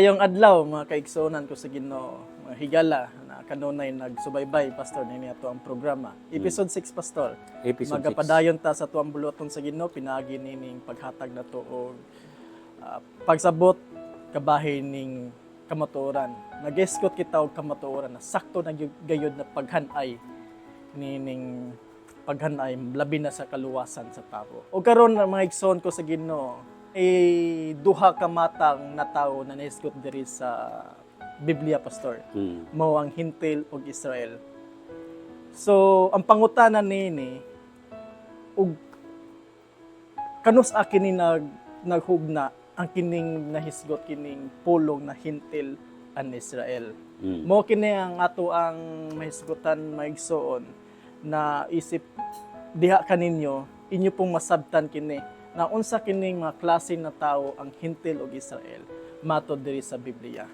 Mayong adlaw mga kaigsonan ko sa Ginoo, mga higala na kanunay nagsubaybay pastor nini ato ang programa. Episode 6 pastor. Episode 6. Magapadayon ta sa tuang buloton sa Ginoo pinaagi nining paghatag nato og pagsabot kabahin ning kamatuoran. Nag-escort kita og kamatuoran na sakto na gayud na paghanay nining paghanay labi na sa kaluwasan sa tao. O karon mga igsoon ko sa Ginoo, duha ka matang na tawo na naisgot diri sa Biblia pastor. Mao ang Hintil ug Israel. So ang pangutanan nini ug kanus kini naghugna ang kining nahisgot kining pulong na Hintil and Israel. Mao kini ang ato ang mahisgotan maigsoon na isip diha kaninyo inyo pong masabtan kini na unsa kining mga klase na tao ang Hintil ug Israel matod diri sa Biblia.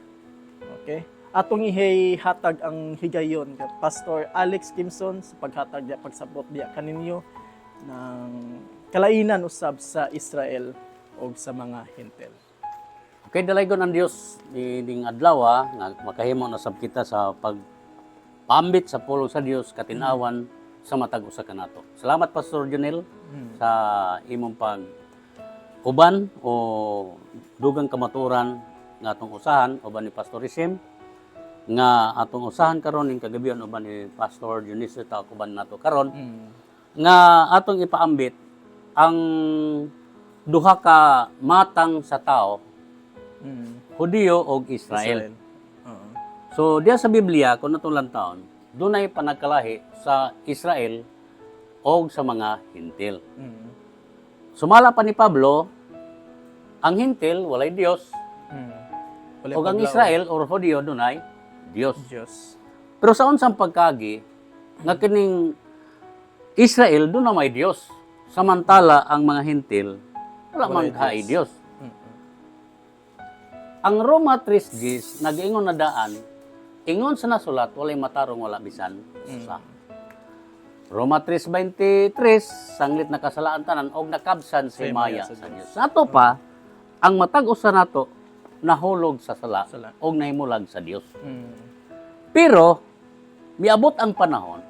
Okay? Atong ihatag ang higayon kay Pastor Alex Kimson sa paghatag diya pagsabot diya kaninyo ng kalainan usab sa Israel ug sa mga Hintil. Okay, dalaygon ang Dios ning adlaw nga makahimo na sab kita sa pagpambit sa pulong sa Dios katinawan sa matag usa kanato. Salamat Pastor Jonel sa imong pag uban o dugang kamaturan nga atong usahan uban ni Pastor Isim nga atong usahan karon ning kagabion uban ni Pastor Dionisio ta uban nato karon nga atong ipaambit ang duha ka matang sa tao Hudiyo ug Israel. So diya sa Biblia kung natong lantawon dunay panagkalahi sa Israel o sa mga Hintil. Sumala pa ni Pablo, ang Hintil walay Dios, o ang Israel or Hudiyo dunay Dios. Pero sa unsang pagkagi, nga kining Israel doon na may Dios, samantala ang mga Hintil wala man kaay Dios. Ang Roma 3:10 nag-ingon na daan, ingon sa nasulat, walay matarong wala bisan usa. Roma 3:23, sanglit na kasalaan tanan og nakabsan si maya sa Dios. Nato pa, ang matag usa nato nahulog sa sala og nahimulag sa Dios. Pero miabot ang panahon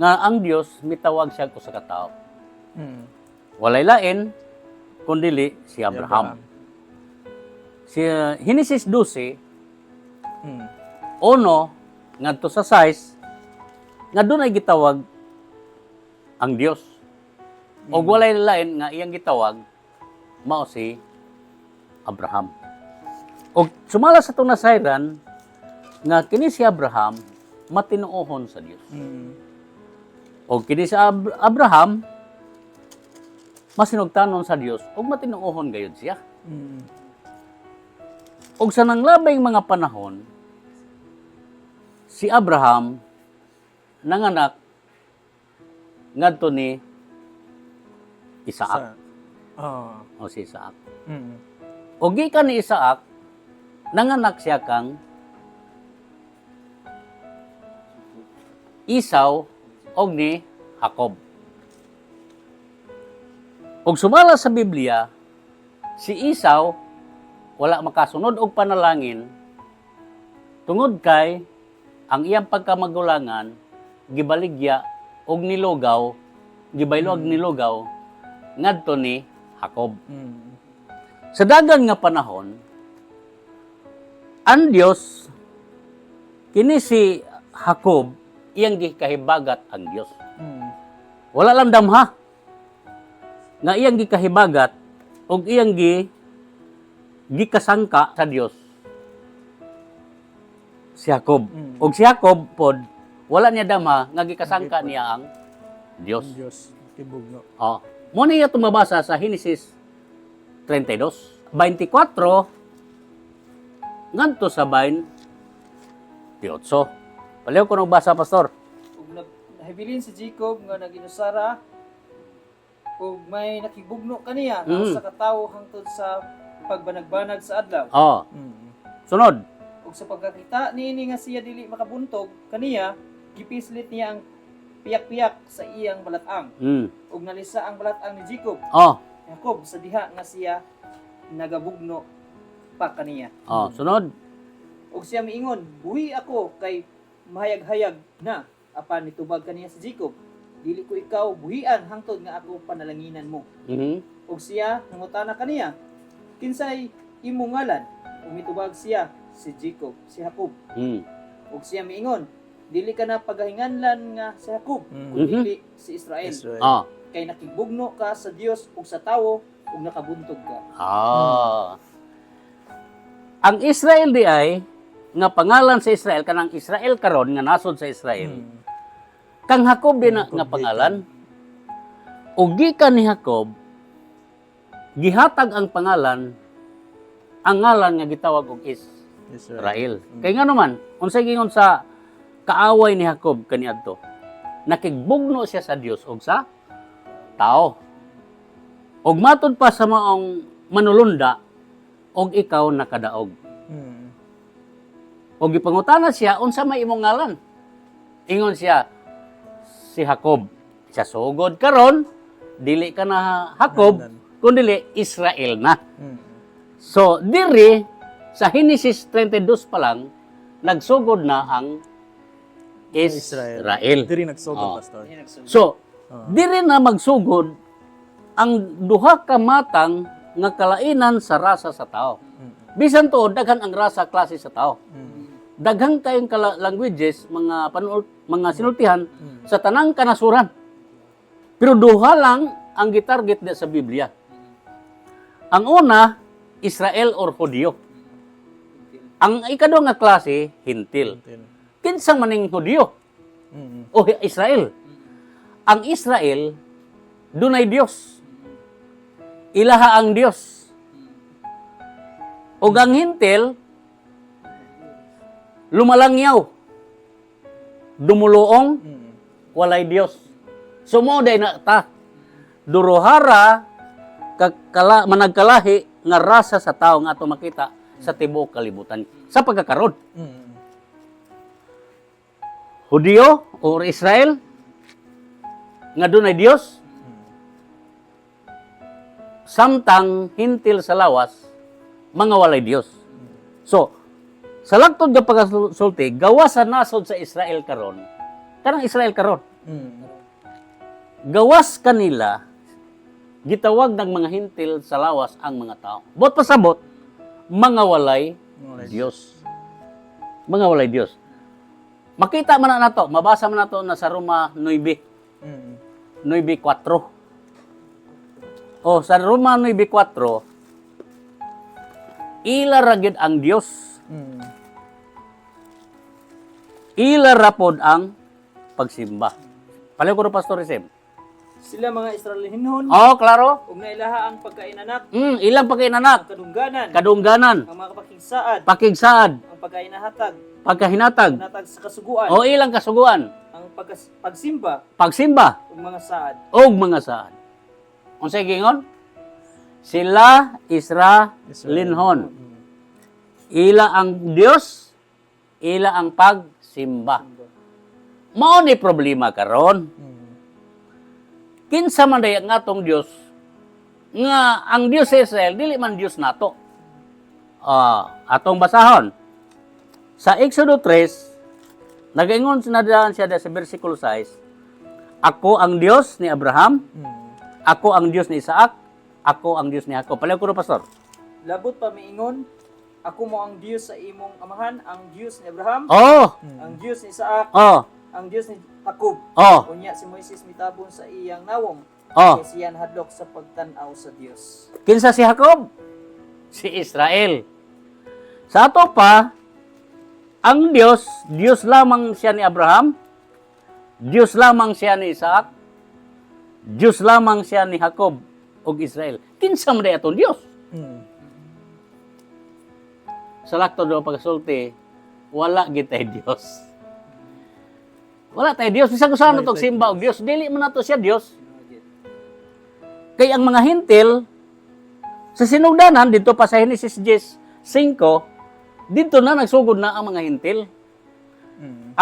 nga ang Dios mitawag siya ko sa katao. Walay lain kundili si Abraham. Si Genesis 12 Ono, ngadto sa 6, nga doon ay gitawag ang Dios. O walay lain nga iyang gitawag, mao si Abraham. O sumala sa itong nasayran, nga kini si Abraham, matinuohon sa Dios. O kini si Abraham, masinugtanon sa Dios, o matinuohon gayud siya. O sa nanglabing mga panahon, si Abraham nanganak ngadto ni Isaac. O si Isaac. O gikan ni Isaac nanganak siya kang Esau og ni Jacob. Og sumala sa Biblia, si Esau wala makasunod og panalangin tungod kay ang iyang pagkamagulangan gibaligya og nilugaw, gibaylo og nilugaw ngadto ni Jacob. Sa dagan nga panahon, ang Dios kini si Jacob iyang gikahibagat ang Dios. Wala lang damha nga iyang gikahibagat og iyang gikasangka sa Dios. Si Jacob. Og si Jacob pod wala niya dama nga gikasangka niya ang Dios. Kibugno. Mo niya tumabasa sa Genesis 32, 24 ngadto sa 28. Paliw ko nang basa pastor. Ug nahibilin si Jacob nga naginusara ug may nakibugno kaniya nga usa ka tawo hangtod sa pagbanag-banag sa adlaw. Sunod. Ug sa pagkakita niini nga siya dili makabuntog kaniya gipislit niya ang piyak-piyak sa iyang balat-ang. Ug nalisa ang balat-ang ni Jacob. Jacob sa diha nga siya nagabugno pa kaniya. Oh, sunod. Og siya miingon, buhi ako kay mahayag-hayag na apan nitubag kaniya si Jacob. Dili ko ikaw buhian hangtod nga ako panalanginan mo. Mhm. Og siya nangutana kaniya, kinsay imong ngalan? Ug mitubag siya si Jacob, si Jacob. Mm. Ug siya miingon, dili ka na pagahinganlan nga si Jacob, Mm. kundi dili si Israel. Israel. Ah. Kay nakibugno ka sa Dios ug sa tawo ug nakabuntog ka. Ah. Ang Israel di ay nga pangalan sa Israel kanang Israel karon nga nasod sa Israel. Mm. Kang Jacob din nga Jacob pangalan. O gikan ni Jacob gihatag ang pangalan ang ngalan nga gitawag og Israel. Kay nga naman, unsay gingon sa kaaway ni Jacob kaniadto, nakigbugno siya sa Dios ug sa tao. Og matud pa sa maong manulunda, og ikaw nakadaog. Mm. Og gipangutana siya, unsa may imong ngalan? Ingon siya, si Jacob. Siya sugod karon, dili ka na Jacob, kundi Israel na. Mm. So, diri, sa Genesis 32 pa lang, nagsugod na ang Israel. Diri nagsugod, Oh. pastor. Yan nagsugo. So, diri na magsugod ang duha ka matang nga kalainan sa rasa sa tao. Mm. Bisan tuod daghan ang rasa klase sa tao. Mm. Daghang kayong languages, mga sinultihan Mm. sa tanang kanasuran. Pero duha lang ang gitarget sa Biblia. Ang una, Israel or Hudyo. Ang ikaduha nga klase, Hintil. Kinsang maning Hudyo Mm. o Israel. Ang Israel, dunay Dios. Ilaha ang Dios. O ang Hintil, lumalangyaw. Dumuluong, Mm. walay Dios. Sumoday na ta. Duruhara, managkalahi nga rasa sa tao nga ato makita sa tibuok kalibutan. Sa pagkakaroon. Mm. Hudyo or Israel, nga dunay Dios, samtang hintil sa lawas, mga walay Dios. So, sa lagtod nga pagkasulti, gawas sa nasod sa Israel karon, kanang Israel karon, Mm. gawas kanila, gitawag ng mga hintil sa lawas ang mga tao. Bot pasabot, mga walay Dios. Mga walay Dios. Makita man na nato, mabasa man nato na sa Roma 9, Mm. 9:4. O sa Roma 9:4, ila ragid ang Dios, Mm. ila rapod ang pagsimba. Palayo ko ro Pastor Isem. Sila mga Israelihinhon Oh, klaro. ug nailaha ang pagkainanak, Ilang pagkainanak, kadungganan, kadungganan, ang mga pakigsaad, pakigsaad, ang pagkainahatag, pagkahinatag, natag sa kasuguan, o ilang kasuguan, ang pagsimba pagsimba, ug mga saad. og mga saan. Unsay gingon? Sila Israelinhon. Mm. Ila ang Dios, ila ang pagsimba. Mao ni problema karon. Mm. Kinsa man day ang atong Dios nga ang Dios sa Israel dili man Dios nato. Atong basahon. Sa Exodo 3, nagaingon sinadaan siya sa bersikulo 6, ako ang Dios ni Abraham, Mm. ako ang Dios ni Isaac, ako ang Dios ni Jacob. Palayo ko ro Pastor. Labot pa miingon, ako mo ang Dios sa imong amahan, ang Dios ni Abraham, Oh, ang Dios ni Isaac, oh, ang Dios ni Jacob. oh, Unya si Moises mitabon sa iyang nawong, oh. kay siya hadlok sa pagtan-aw sa Dios. Kinsa si Jacob? Si Israel. Sa ato pa, ang Dios, Dios lamang siya ni Abraham, Dios lamang siya ni Isaac, Dios lamang siya ni Jacob ug Israel. Kinsa man day atong Dios? Mm. Sa lakto do pagsulti, wala gitay Dios. Wala tay Dios. Bisag usahan nato simba og Dios, dili man nato siya Dios. Kay ang mga hintil sa sinugdanan dito pa sa Genesis 5, dito na nagsugod na ang mga hintil. Mm.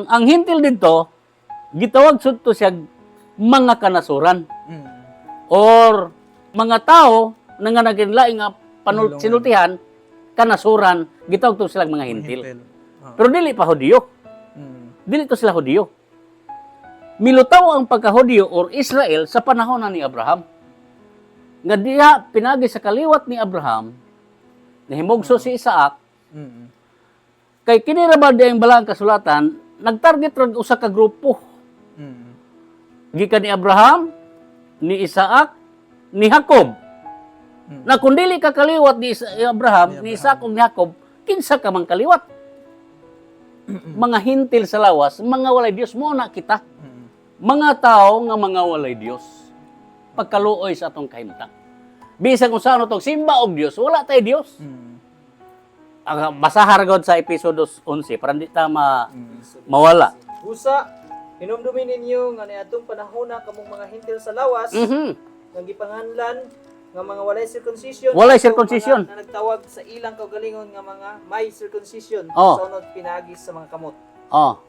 Ang hintil dito gitawag sudto siya mga kanasuran Mm. or mga tao na nga naginlaing nga Pinulungan. sinultihan kanasuran, gitawag to silang mga hintil. Oh. Pero dili pa Hudiyo. Dili to sila Hudiyo. Milutaw ang pagka-Hudiyo or Israel sa panahon ni Abraham. Nga diha pinagi sa kaliwat ni Abraham, nahimugso si Isaac, kay kinirabad ang balang kasulatan, nagtarget rod usa ka grupo. Gikan ni Abraham, ni Isaac, ni Jacob. Na kung dili ka kaliwat ni Abraham, ni Isaac ug ni Jacob, kinsa ka man kaliwat. Mga hintil sa lawas, mga walay Dios mo na kita. Mga tao nga mga walay Dios. Pagkaluoy sa atong kahimtang. Bisan kung saan itong simba og Dios, wala tayo Dios. Basahar gud sa episode 11 para hindi ta mawala. Busa, hinumdumin ninyo nga niadtong panahon na kamong mga hintil sa lawas, nga gipanganlan nga mga walay circumcision. Walay circumcision. Na nagtawag sa ilang kaugalingon nga mga may circumcision. Oh. Sunod pinagis sa mga kamot. Oh.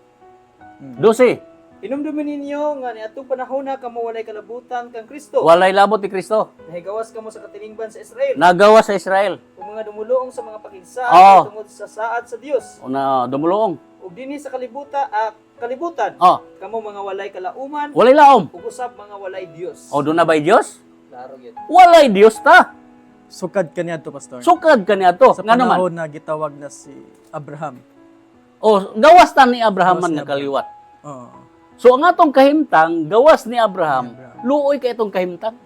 12. Hinumdumin ninyo nga niadtong panahon na kamo walay kalabutan kang Kristo. Walay labot ni Kristo. Nahigawas kamo sa katilingban sa Israel. Nagawa sa Israel. Ug mga dumuluong sa mga pakinsaan Oh. tungod sa saad sa Dios. Una dumulong. Ug dinhi sa kalibutan, Oh. kamo mga walay kalauman Walay laom. ug usab mga walay Dios. O doon na ba'y Diyos? Klaro gyud. Walay Diyos ta. Sukad kaniya to, Pastor. Sukad ka niya to. Sa Nga naman. panahon na gitawag na si Abraham. O, gawas ta ni Abraham Gawas man ni nga kaliwat. Oh. So, ang atong kahimtang, gawas ni Abraham, luoy kay itong kahimtang.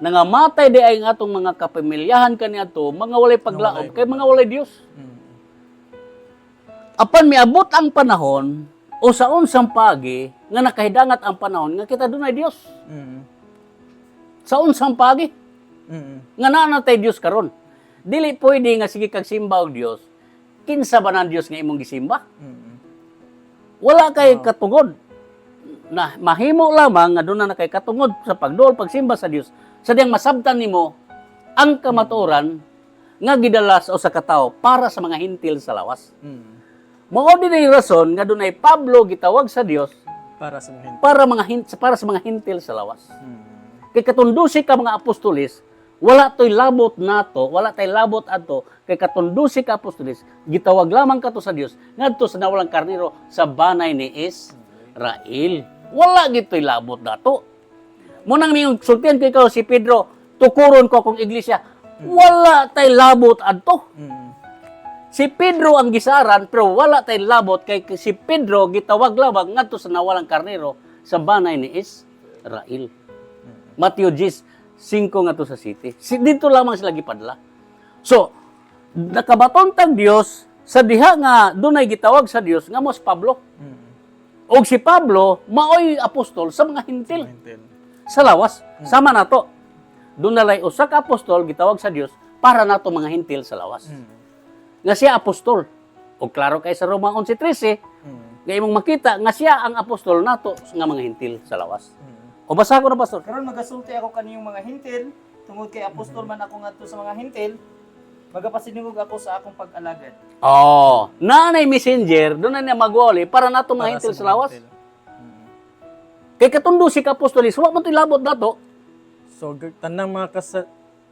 Nangamatay di ay ang atong mga kapamilyahan kaniya to, mga walay paglaom, kay mga walay Diyos. Apan miabot ang panahon, o sa unsang pagi, nga nakahidangat ang panahon, nga kita doon ay Diyos. Sa unsang pagi, nga nanatay Diyos karon. Dili pwede nga sige kag simba og Dios. Kinsa ba ng Dios nga imong gisimba? Wala kay katungod. Na mahimo lamang nga doon na kay katungod sa pagduol pagsimba sa Dios. Sadyang masabtan nimo ang kamatuoran nga gidala sa usa ka tawo para sa mga hintil sa lawas. Mao din ay rason nga doon ay Pablo gitawag sa Dios Para sa mga para sa mga hintil sa lawas. Kay katundusi ka mga apostolis, wala toy labot nato, wala tay labot adto kay katundusi ka apostolis, gitawag lamang kato sa Dios ngadto sa nawalang karnero sa banay ni Israel. Wala gito'y labot nato. Munang miyong sultihan kay ikaw si Pedro, tukuron ko kung iglesia, wala tay labot adto. Si Pedro ang gisaran pero wala tay labot kay si Pedro gitawag lamang ngadto sa nawalang karnero sa banay ni Israel. Matthew 10:5 nga to sa city. Dito lamang sila gipadla. So, nakabaton tang Dios sa diha nga dunay gitawag sa Dios nga mos Pablo. Og si Pablo maoy apostol sa mga hintil sa lawas. Sama nato. Doon nalay usa ka apostol gitawag sa Dios para nato mga hintil sa lawas. Nga siya apostol. Og klaro kay sa Roma 11:13, nga imong makita nga siya ang apostol nato nga mga hintil sa lawas. O basa ko na, Pastor. Karon magasulti ako kaniyong mga hintil tungod kay apostol man ako ngadto sa mga hintil. Magapasinugog ako sa akong pag-alagad. Oh, nanay messenger, doon na niya magwali para nato mga hintil sa lawas. Kay katundo si Kapostolis, wa man to'y labot nato. So, tanang mga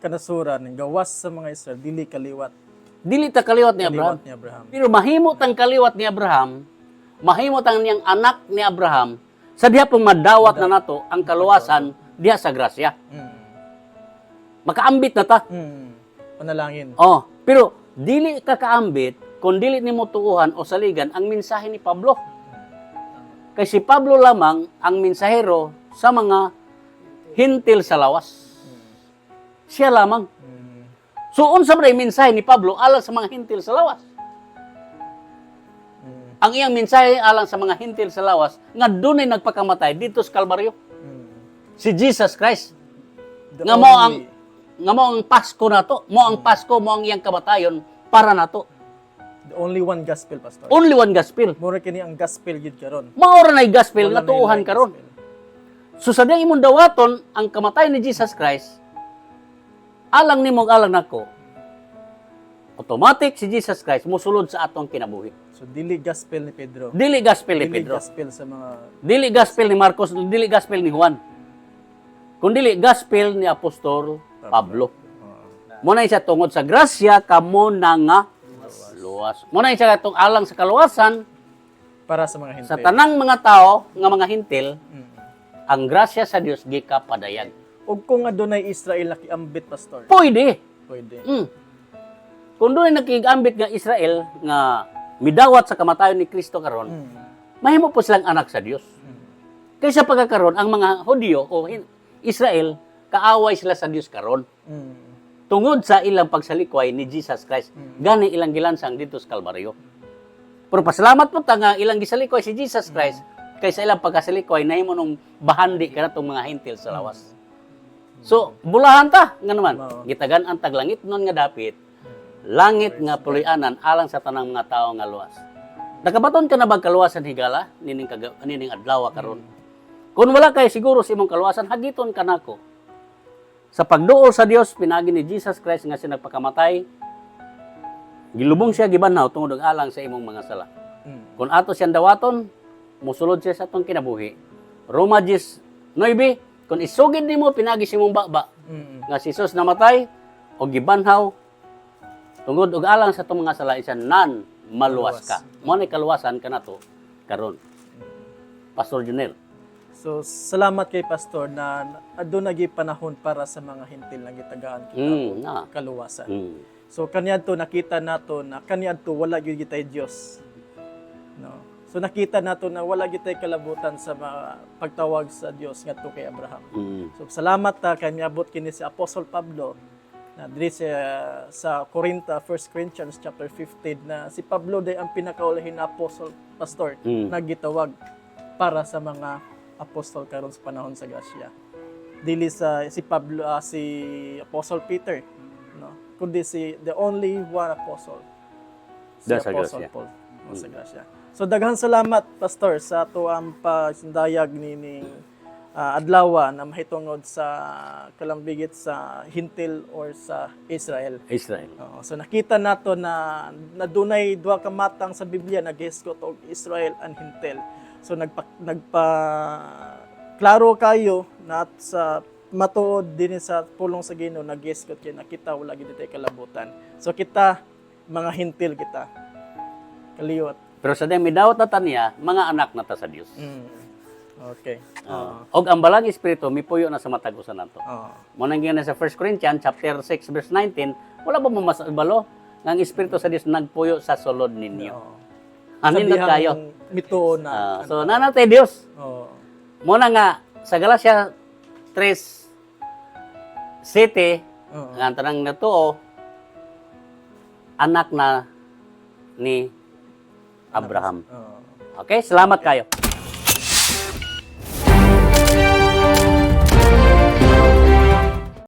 kanasuran, gawas sa mga Israel, dili kaliwat. Dili ta kaliwat ni Abraham. Kaliwat ni Abraham. Pero mahimot ang kaliwat ni Abraham, mahimot ang niyang anak ni Abraham, sa diha pong madawat na nato ang kaluwasan diha sa grasya. Makaambit na ta. Panalangin. Oh, pero dili ka kaambit kung dili nimo tuuhan o saligan ang mensahe ni Pablo. Kay si Pablo lamang ang mensahero sa mga hintil sa lawas. Siya lamang. So unsa man ay mensahe ni Pablo alang sa mga hintil sa lawas? Ang iyang mensahe alang sa mga hintil sa lawas nga dunay nagpakamatay dito sa Kalbaryo. Si Jesus Christ. Nga mo ang Pasko nato, mo ang Pasko, mo ang iyang kamatayon para nato. The only one gospel, Pastor. Only one gospel. Mura kini ang gospel gid karon. Maura na gospel Wala nga tuuhan na karon. gospel. So sa diyang imong dawaton ang kamatayon ni Jesus Christ, alang nimo alang nako. Automatic si Jesus Christ musulod sa atong kinabuhi. So, dili gospel ni Pedro. Dili gospel ni Dili Pedro. gospel sa mga... Dili gospel ni Marcos, dili gospel ni Juan. Kundi dili gospel ni Apostol Pablo. Muna siya tungod sa grasya kamo na nga luwas. Muna siya tong alang sa kaluwasan Para sa mga hintil. sa tanang mga tao nga mga hintil, Mm. ang grasya sa Dios gikapadayag. Ug kung adunay Israel nakiambit, pastor, Pwede. pwede. Kung doon nakigambit nga Israel nga midawat sa kamatayon ni Kristo karon, Mm. mahimo po silang anak sa Dios. Kaysa pagkakaroon ang mga Hudyo o Israel kaaway sila sa Dios karon. Mm. Tungod sa ilang pagsalikway ni Jesus Christ, gani ilang gilansang dito sa Kalbaryo. Pero pasalamat po ta nga ilang gisalikway si Jesus Christ kaysa ilang pagkasalikway nahimo nung bahandi kanatong mga hintil sa lawas. So, bulahan ta nga naman. Oo. Gitagan ang taglangit nun nga dapit, langit nga pulianan alang sa tanang mga tao nga luwas. Nakabaton ka na ba kaluwasan higala nining adlaw karon? Kung wala kay siguro sa imong kaluwasan, hagiton ka nako. Sa pagduol sa Dios pinagi ni Jesus Christ nga siya nagpakamatay, gilubong siya gibanhaw tungod og alang sa imong mga sala. Mm. Kung ato siyang dawaton, musulod siya sa atong kinabuhi. Roma 10:9, kung isugid nimo pinagi sa imong baba Mm. nga si Jesus namatay o gibanhaw tungod og alang sa atong mga sala isa nan maluwas ka. Mo ni kaluwasan kanato karon. Pastor Junel. So, salamat kay pastor na aduna gyud panahon para sa mga hintil nga gitagaan kita og kaluwasan. So kaniadto nakita nato na kaniadto wala gyud gitay Dios. No. So nakita nato na wala gitay kalabutan sa mga pagtawag sa Dios ngadto kay Abraham. So salamat ta kay miabot kini si Apostle Pablo na diri sa Corinta, 1 Corinthians chapter 15 na si Pablo day ang pinakaulahin na apostle pastor na gitawag para sa mga apostol karon sa panahon sa grasya. Dili sa si Pablo si Apostle Peter, no, kundi si the only one apostle, si Sa Apostle grasya. Paul, no, sa grasya. So daghang salamat pastor sa ato ang pasindayag nining adlaw na mahitungod sa kalambigit sa hintil or sa Israel. Israel. Oo, so nakita nato na dunay duha ka matang sa Biblia naghisgot og Israel and hintil. So nagpa klaro kayo na sa matuod din sa pulong sa Ginoo naghisgot kay nakita wala gid tay kalabutan. So kita mga hintil kita. Kaliwat. Pero sa demi dawat na taniya, mga anak na ta sa Dios. Okay. Og ang balang espiritu mipuyo na sa matag usa nato. Mo nang na sa 1 Corinthians chapter 6 verse 19, wala ba mo masabalo nga ang espiritu sa Dios nagpuyo sa sulod ninyo. Amin na kayo. Mituo na. So nanatay Dios. Oo. Mo na nga sa Galacia 3:7 nga tanang natuo anak na ni Abraham. Oo. Okay, salamat kayo.